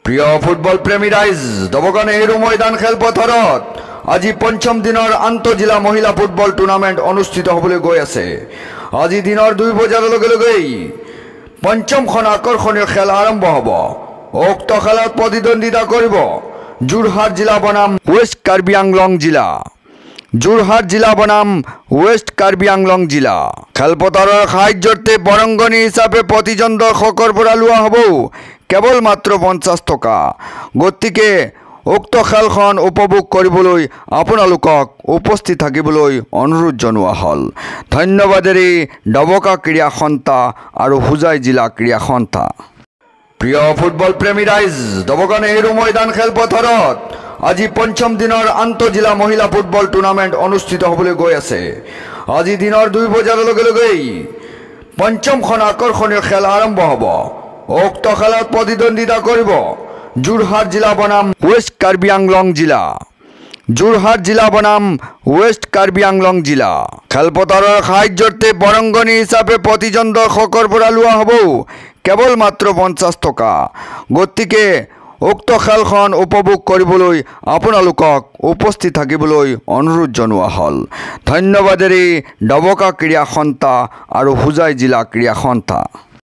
প্ৰিয় ফুটবল প্ৰেমী ৰাইজ দবকা নেহেৰু ময়দান খেলপথাৰত আজি পঞ্চম দিনৰ আন্তঃজিলা মহিলা ফুটবল টুৰ্ণামেণ্ট অনুষ্ঠিত হ'বলৈ গৈ আছে। আজি দিনৰ 2 বজাৰ লগে লগেই পঞ্চমখন আকৰ্ষণীয় খেল আৰম্ভ হ'ব। উক্ত খেলত প্ৰতিদ্বন্দ্বিতা কৰিব যোৰহাট জিলা বনাম ৱেষ্ট কাৰ্বি আংলং জিলা। যোৰহাট জিলা বনাম ৱেষ্ট কাৰ্বি আংলং জিলা। খেলপথাৰৰ সাহায্যতে বৰংগনী হিচাপে প্ৰতিজন দৰ্শকৰ পৰা লোৱা হ'ব কেৱল মাত্ৰ 50 টকা। গতিকে উক্ত খেলখন উপভোগ কৰিবলৈ আপোনালোকক উপস্থিত থাকিবলৈ অনুৰোধ জনোৱা হ'ল। ধন্যবাদেৰে দবকা ক্ৰীড়া সন্থা আৰু হোজাই জিলা ক্ৰীড়া সন্থা। প্ৰিয় ফুটবল প্ৰেমী ৰাইজ দবকা নেহেৰু ময়দান খেলপথাৰত আজি পঞ্চম দিনৰ আন্তঃজিলা মহিলা ফুটবল টুৰ্ণামেণ্ট অনুষ্ঠিত হ'বলৈ গৈ আছে। আজি দিনৰ 2 বজাৰ লগে লগেই পঞ্চমখন আকৰ্ষণীয় খেল আৰম্ভ হ'ব। উক্ত খেলত প্ৰতিদ্বন্দ্বিতা কৰিব যোৰহাট জিলা বনাম ৱেষ্ট কাৰ্বি আংলং জিলা। যোৰহাট জিলা বনাম ৱেষ্ট কাৰ্বি আংলং জিলা। খেলপথাৰৰ সাহায্যতে বৰংগনী হিচাপে প্ৰতিজন দৰ্শকৰ পৰা লোৱা হ'ব কেৱল মাত্ৰ 50 টকা। গতিকে উক্ত খেলখন উপভোগ কৰিবলৈ আপোনালোকক উপস্থিত থাকিবলৈ অনুৰোধ জনোৱা হ'ল। ধন্যবাদেৰে দবকা ক্ৰীড়া সন্থা আৰু হোজাই জিলা ক্ৰীড়া সন্থা।